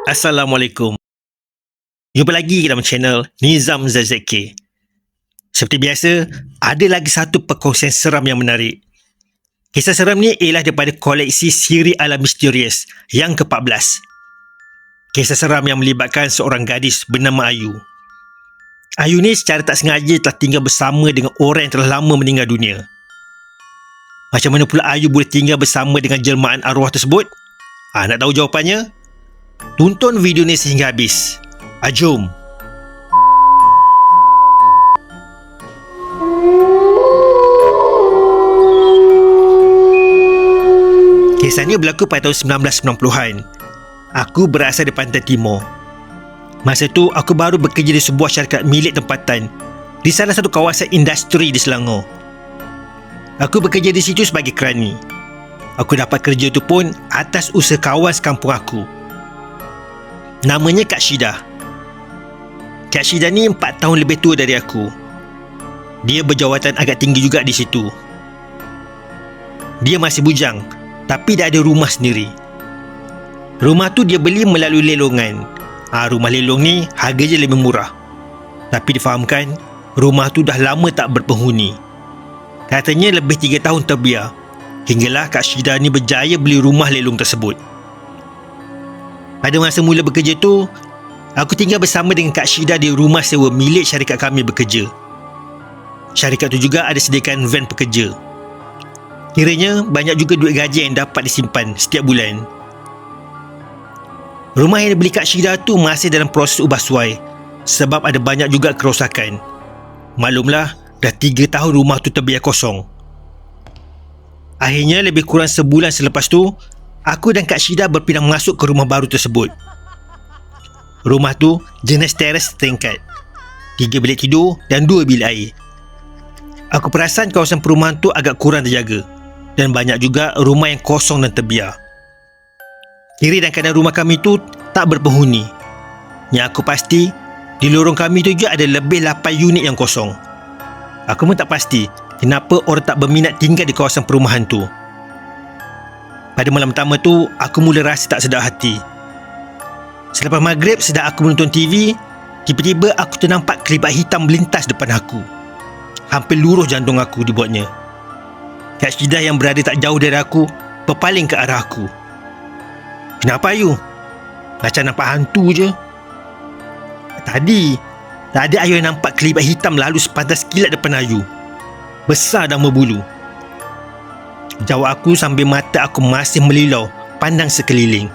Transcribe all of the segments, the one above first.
Assalamualaikum. Jumpa lagi dalam channel Nizam ZZK. Seperti biasa, ada lagi satu perkongsian seram yang menarik. Kisah seram ni ialah daripada koleksi Siri Alam Misterius yang ke-14. Kisah seram yang melibatkan seorang gadis bernama Ayu. Ayu ni secara tak sengaja telah tinggal bersama dengan orang yang telah lama meninggal dunia. Macam mana pula Ayu boleh tinggal bersama dengan jelmaan arwah tersebut? Nak tahu jawapannya? Tonton video ni sehingga habis. Jom. Kisah ni berlaku pada tahun 1990-an. Aku berasal dari Pantai Timur. Masa tu aku baru bekerja di sebuah syarikat milik tempatan di salah satu kawasan industri di Selangor. Aku bekerja di situ sebagai kerani. Aku dapat kerja tu pun atas usaha kawan sekampung aku. Namanya Kak Syida. Kak Syida ni 4 tahun lebih tua dari aku. Dia berjawatan agak tinggi juga di situ. Dia masih bujang, tapi dah ada rumah sendiri. Rumah tu dia beli melalui lelongan. Rumah lelong ni harganya lebih murah. Tapi difahamkan, rumah tu dah lama tak berpenghuni. Katanya lebih 3 tahun terbiar. Hinggalah Kak Syida ni berjaya beli rumah lelong tersebut. Pada masa mula bekerja tu, aku tinggal bersama dengan Kak Syida di rumah sewa milik syarikat kami bekerja. Syarikat tu juga ada sediakan van pekerja. Kiranya banyak juga duit gaji yang dapat disimpan setiap bulan. Rumah yang dibeli Kak Syida tu masih dalam proses ubah suai sebab ada banyak juga kerosakan. Maklumlah, dah 3 tahun rumah tu terbiar kosong. Akhirnya lebih kurang sebulan selepas tu, aku dan Kak Syida berpindah masuk ke rumah baru tersebut. Rumah tu jenis teres setingkat, 3 bilik tidur dan 2 bilik air. Aku perasan kawasan perumahan tu agak kurang terjaga dan banyak juga rumah yang kosong dan terbiar. Kiri dan kanan rumah kami tu tak berpenghuni. Yang aku pasti, di lorong kami tu juga ada lebih 8 unit yang kosong. Aku pun tak pasti kenapa orang tak berminat tinggal di kawasan perumahan tu. Pada malam pertama tu, aku mula rasa tak sedap hati. Selepas maghrib, sedang aku menonton TV, tiba-tiba aku ternampak kelibat hitam melintas depan aku. Hampir luruh jantung aku dibuatnya. Kak Syida yang berada tak jauh dari aku berpaling ke arah aku. "Kenapa Ayu? Macam nampak hantu je." Tadi Ayu yang nampak kelibat hitam lalu sepantas kilat depan Ayu. Besar dan berbulu. Jawab aku sambil mata aku masih melilau pandang sekeliling.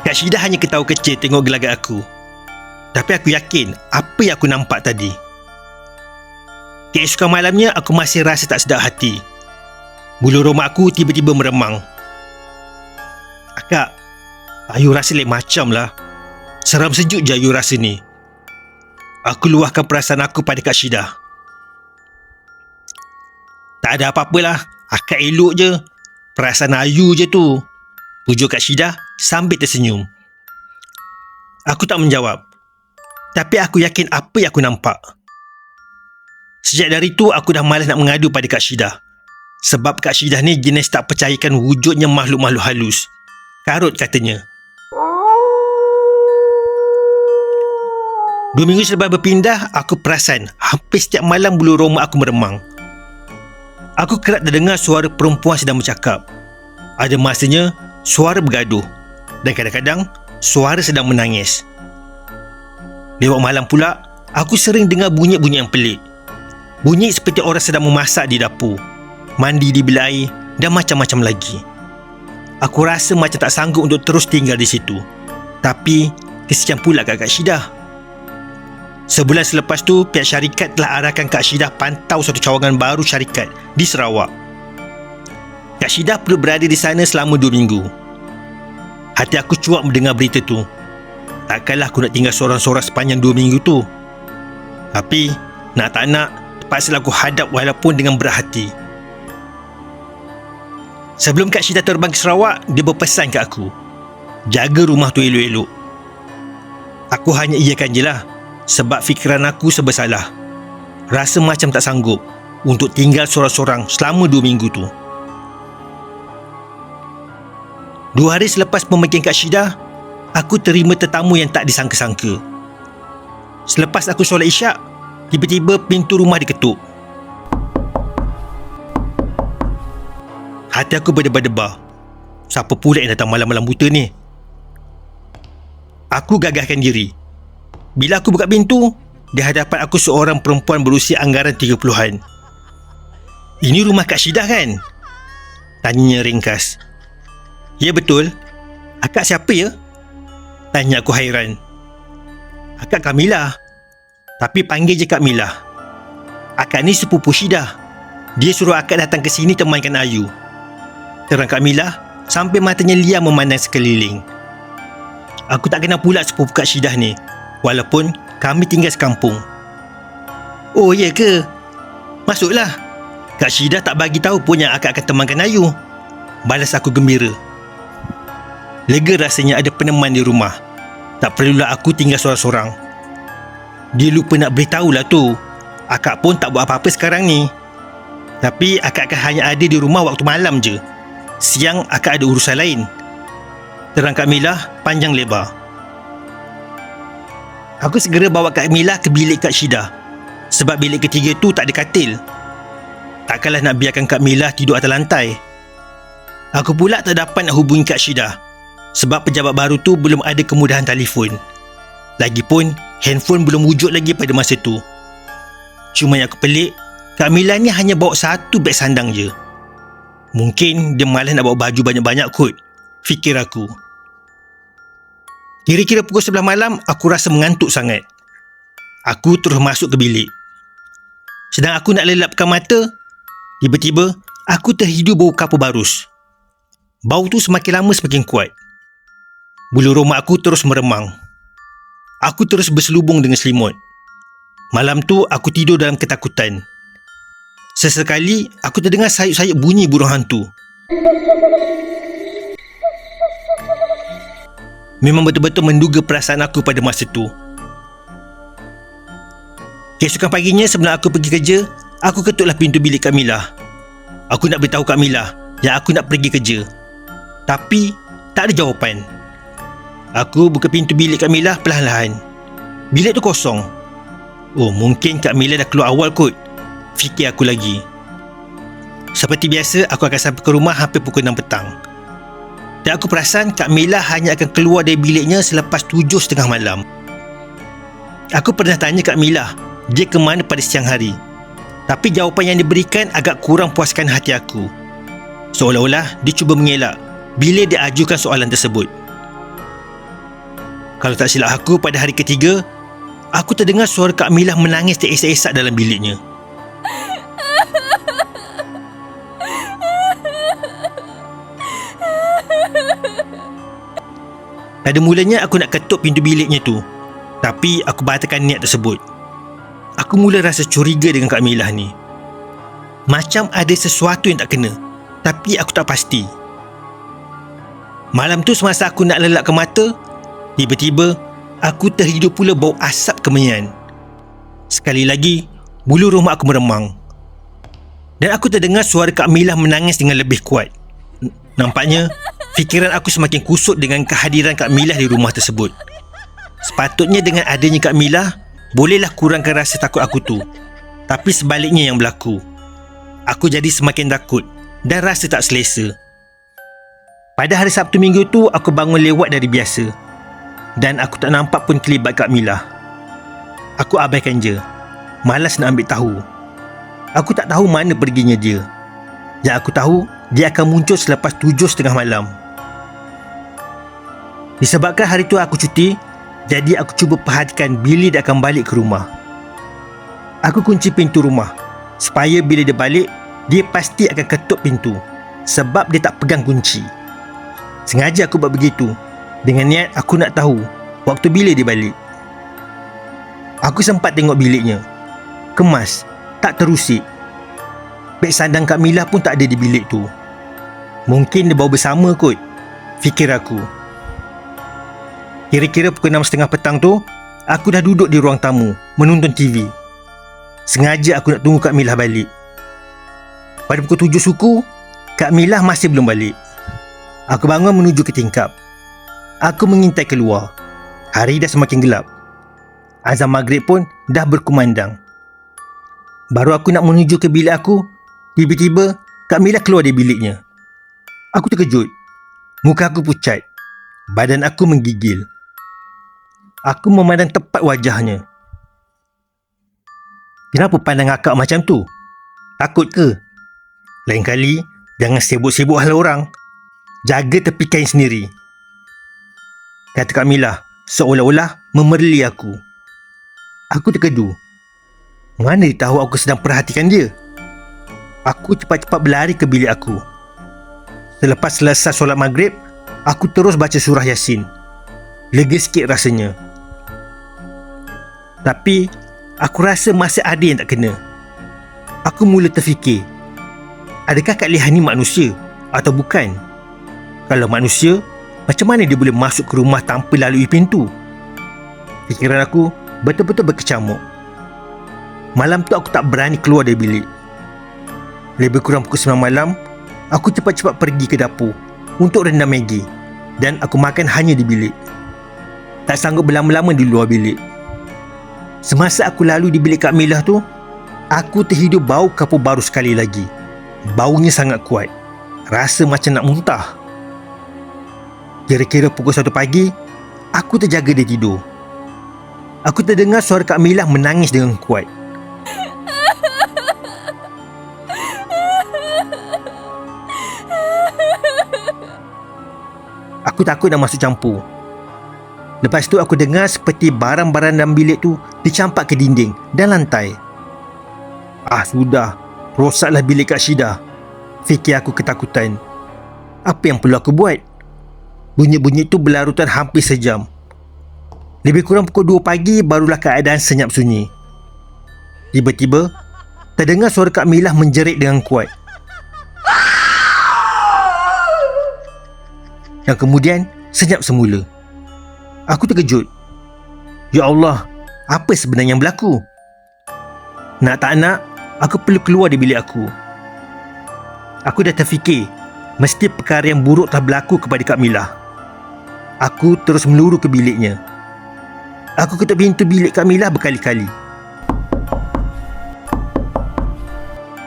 Kak Syida hanya ketawa kecil tengok gelagat aku. Tapi aku yakin apa yang aku nampak tadi. Keesokan malamnya aku masih rasa tak sedap hati. Bulu roma aku tiba-tiba meremang. "Akak, Ayu rasa lain macam lah. Seram sejuk je Ayu rasa ni." Aku luahkan perasaan aku pada Kak Syida. "Tak ada apa-apalah, akak elok je. Perasaan Ayu je tu," pujuk Kak Syida sambil tersenyum. Aku tak menjawab. Tapi aku yakin apa yang aku nampak. Sejak dari tu aku dah malas nak mengadu pada Kak Syida. Sebab Kak Syida ni jenis tak percayakan wujudnya makhluk-makhluk halus. Karut katanya. 2 minggu selepas berpindah, aku perasan hampir setiap malam bulu roma aku meremang. Aku kerap terdengar suara perempuan sedang bercakap. Ada masanya suara bergaduh dan kadang-kadang suara sedang menangis. Lewat malam pula, aku sering dengar bunyi-bunyi yang pelik. Bunyi seperti orang sedang memasak di dapur, mandi di bilik air dan macam-macam lagi. Aku rasa macam tak sanggup untuk terus tinggal di situ. Tapi kesian pula kat Kak Syida. Sebulan selepas tu, pihak syarikat telah arahkan Kak Syida pantau satu cawangan baru syarikat di Sarawak. Kak Syida perlu berada di sana selama 2 minggu. Hati aku cuak mendengar berita tu. Takkanlah aku nak tinggal seorang-seorang sepanjang 2 minggu tu. Tapi nak tak nak, terpaksalah aku hadap walaupun dengan berat hati. Sebelum Kak Syida terbang ke Sarawak, dia berpesan ke aku, jaga rumah tu elok-elok. Aku hanya iyakan je lah, sebab fikiran aku serba salah. Rasa macam tak sanggup untuk tinggal seorang-seorang selama 2 minggu tu. 2 hari selepas pembagian Kak Syida, aku terima tetamu yang tak disangka-sangka. Selepas aku solat isyak, tiba-tiba pintu rumah diketuk. Hati aku berdebar-debar. Siapa pula yang datang malam-malam buta ni? Aku gagahkan diri. Bila aku buka pintu, di hadapan aku seorang perempuan berusia anggaran 30-an. Ini rumah Kak Syida kan? Tanya ringkas. Ya betul. Akak siapa ya? Tanya aku hairan. Akak Kamilah. Tapi panggil je Kak Milah. Akak ni sepupu Syida. Dia suruh akak datang ke sini temankan Ayu. Terang Kak Milah sampai matanya liar memandang sekeliling. Aku tak kenal pula sepupu Kak Syida ni, walaupun kami tinggal sekampung. Oh ya ke? Masuklah. Kak Syida tak bagi tahu pun yang akak akan temankan Ayu. Balas aku gembira. Lega rasanya ada peneman di rumah. Tak perlulah aku tinggal sorang-sorang. Dia lupa nak beritahu lah tu. Akak pun tak buat apa-apa sekarang ni. Tapi akak akan hanya ada di rumah waktu malam je. Siang akak ada urusan lain. Terang Kak Milah panjang lebar. Aku segera bawa Kak Milah ke bilik Kak Syida. Sebab bilik ketiga tu tak ada katil. Takkanlah nak biarkan Kak Milah tidur atas lantai. Aku pula tak dapat nak hubungi Kak Syida, sebab pejabat baru tu belum ada kemudahan telefon. Lagipun handphone belum wujud lagi pada masa tu. Cuma yang aku pelik, Kak Milah ni hanya bawa satu beg sandang je. Mungkin dia malas nak bawa baju banyak-banyak kot, fikir aku. Kira-kira pukul 11 malam, aku rasa mengantuk sangat. Aku terus masuk ke bilik. Sedang aku nak lelapkan mata, tiba-tiba aku terhidu bau kapur barus. Bau tu semakin lama semakin kuat. Bulu roma aku terus meremang. Aku terus berselubung dengan selimut. Malam tu aku tidur dalam ketakutan. Sesekali aku terdengar sayup-sayup bunyi burung hantu. Memang betul-betul menduga perasaan aku pada masa tu. Keesokan paginya sebelum aku pergi kerja, aku ketuklah pintu bilik Kak Milah. Aku nak beritahu Kak Milah yang aku nak pergi kerja. Tapi tak ada jawapan. Aku buka pintu bilik Kak Milah perlahan-lahan. Bilik tu kosong. Oh, mungkin Kak Milah dah keluar awal kot, fikir aku lagi. Seperti biasa, aku akan sampai ke rumah hampir pukul 6 petang. Dan aku perasan Kak Milah hanya akan keluar dari biliknya selepas 7:30 malam. Aku pernah tanya Kak Milah dia ke mana pada siang hari, tapi jawapan yang diberikan agak kurang puaskan hati aku. Seolah-olah dia cuba mengelak bila dia ajukan soalan tersebut. Kalau tak silap aku, pada hari ketiga, aku terdengar suara Kak Milah menangis teresak-esak dalam biliknya. Pada mulanya aku nak ketuk pintu biliknya tu, tapi aku batalkan niat tersebut. Aku mula rasa curiga dengan Kak Milah ni. Macam ada sesuatu yang tak kena, tapi aku tak pasti. Malam tu semasa aku nak lelapkan mata, tiba-tiba aku terhidu pula bau asap kemenyan. Sekali lagi, bulu roma aku meremang. Dan aku terdengar suara Kak Milah menangis dengan lebih kuat. Nampaknya fikiran aku semakin kusut dengan kehadiran Kak Milah di rumah tersebut. Sepatutnya dengan adanya Kak Milah, bolehlah kurangkan rasa takut aku tu. Tapi sebaliknya yang berlaku. Aku jadi semakin takut dan rasa tak selesa. Pada hari Sabtu minggu tu, aku bangun lewat dari biasa. Dan aku tak nampak pun kelibat Kak Milah. Aku abaikan je. Malas nak ambil tahu. Aku tak tahu mana perginya dia. Yang aku tahu, dia akan muncul selepas 7:30 malam. Disebabkan hari tu aku cuti, jadi aku cuba perhatikan bila dia akan balik ke rumah. Aku kunci pintu rumah, supaya bila dia balik, dia pasti akan ketuk pintu, sebab dia tak pegang kunci. Sengaja aku buat begitu, dengan niat aku nak tahu waktu bila dia balik. Aku sempat tengok biliknya. Kemas, tak terusik. Beg sandang Kak Milah pun tak ada di bilik tu. Mungkin dia bawa bersama kot, fikir aku. Kira-kira pukul 6:30 petang tu, aku dah duduk di ruang tamu menonton TV. Sengaja aku nak tunggu Kak Milah balik. Pada pukul 7 suku, Kak Milah masih belum balik. Aku bangun menuju ke tingkap. Aku mengintai keluar. Hari dah semakin gelap. Azan maghrib pun dah berkumandang. Baru aku nak menuju ke bilik aku, tiba-tiba Kak Mila keluar dari biliknya. Aku terkejut. Muka aku pucat. Badan aku menggigil. Aku memandang tepat wajahnya. Kenapa pandang akak macam tu? Takut ke? Lain kali, jangan sibuk-sibuk hal orang. Jaga tepi kain sendiri, kata Kak Mila seolah-olah memerli aku. Aku terkedu. Mana dia tahu aku sedang perhatikan dia? Aku cepat-cepat berlari ke bilik aku. Selepas selesai solat maghrib, aku terus baca surah Yasin. Lega sikit rasanya. Tapi aku rasa masih ada yang tak kena. Aku mula terfikir, adakah Kak Lihan ni manusia atau bukan? Kalau manusia, macam mana dia boleh masuk ke rumah tanpa lalui pintu? Fikiran aku betul-betul berkecamuk. Malam tu aku tak berani keluar dari bilik. Lebih kurang pukul 9 malam, aku cepat-cepat pergi ke dapur untuk rendam Maggi dan aku makan hanya di bilik. Tak sanggup berlama-lama di luar bilik. Semasa aku lalu di bilik Kak Milah tu, aku terhidup bau kapur baru sekali lagi. Baunya sangat kuat. Rasa macam nak muntah. Kira-kira pukul 1 pagi, aku terjaga dia tidur. Aku terdengar suara Kak Milah menangis dengan kuat. Aku takut nak masuk campur. Lepas tu aku dengar seperti barang-barang dalam bilik tu dicampak ke dinding dan lantai. Sudah, rosaklah bilik Kak Syida, fikir aku ketakutan. Apa yang perlu aku buat? Bunyi-bunyi itu berlarutan hampir sejam. Lebih kurang pukul 2 pagi barulah keadaan senyap sunyi. Tiba-tiba terdengar suara Kak Milah menjerit dengan kuat. Dan kemudian senyap semula. Aku terkejut. Ya Allah, apa sebenarnya yang berlaku? Nak tak nak, aku perlu keluar dari bilik aku. Aku dah terfikir mesti perkara yang buruk telah berlaku kepada Kak Milah. Aku terus meluru ke biliknya. Aku ketuk pintu bilik Kak Milah berkali-kali.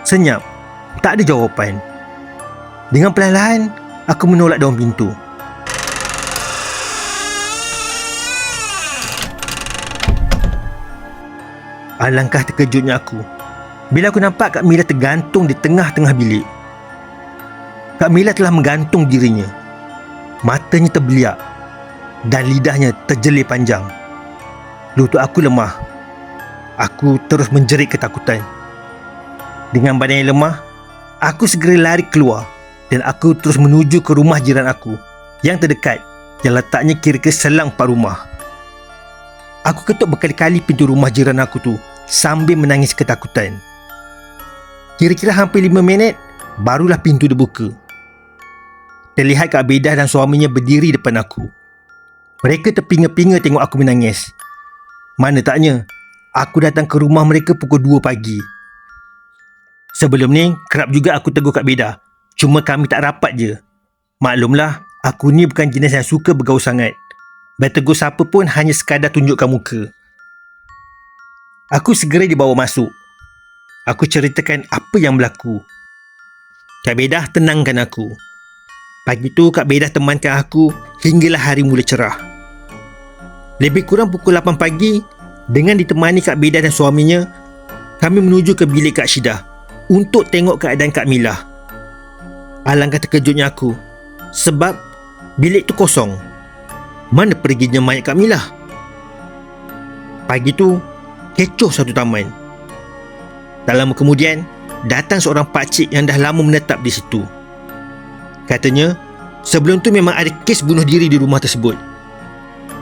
Senyap, tak ada jawapan. Dengan perlahan-lahan, aku menolak daun pintu. Alangkah terkejutnya aku bila aku nampak Kak Milah tergantung di tengah-tengah bilik. Kak Milah telah menggantung dirinya. Matanya terbeliak dan lidahnya terjelir panjang. Lutut aku lemah. Aku terus menjerit ketakutan. Dengan badan yang lemah, aku segera lari keluar dan aku terus menuju ke rumah jiran aku yang terdekat, yang letaknya kira-kira selang 4 rumah. Aku ketuk berkali-kali pintu rumah jiran aku tu sambil menangis ketakutan. Kira-kira hampir 5 minit barulah pintu dibuka. Terlihat Kak Bedah dan suaminya berdiri depan aku. Mereka terpinga-pinga tengok aku menangis. Mana taknya, aku datang ke rumah mereka pukul 2 pagi. Sebelum ni, kerap juga aku tegur Kak Bedah. Cuma kami tak rapat je. Maklumlah, aku ni bukan jenis yang suka bergaul sangat. Bertegur siapa pun hanya sekadar tunjukkan muka. Aku segera dibawa masuk. Aku ceritakan apa yang berlaku. Kak Bedah tenangkan aku. Pagi tu Kak Bedah temankan aku hinggalah hari mula cerah. Lebih kurang pukul 8 pagi, dengan ditemani Kak Bedah dan suaminya, kami menuju ke bilik Kak Syida untuk tengok keadaan Kak Milah. Alangkah terkejutnya aku sebab bilik tu kosong. Mana perginya mayat Kak Milah? Pagi tu kecoh satu taman. Tak lama kemudian datang seorang pakcik yang dah lama menetap di situ. Katanya sebelum tu memang ada kes bunuh diri di rumah tersebut.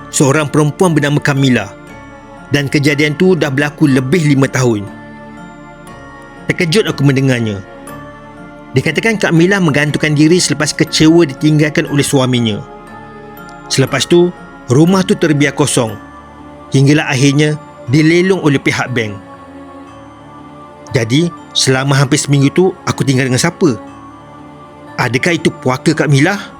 Seorang perempuan bernama Kamila, dan kejadian tu dah berlaku lebih 5 tahun. Terkejut aku mendengarnya. Dikatakan Kak Milah menggantungkan diri selepas kecewa ditinggalkan oleh suaminya. Selepas tu, rumah tu terbiar kosong hinggalah akhirnya dilelong oleh pihak bank. Jadi, selama hampir seminggu tu aku tinggal dengan siapa? Adakah itu puaka Kak Milah?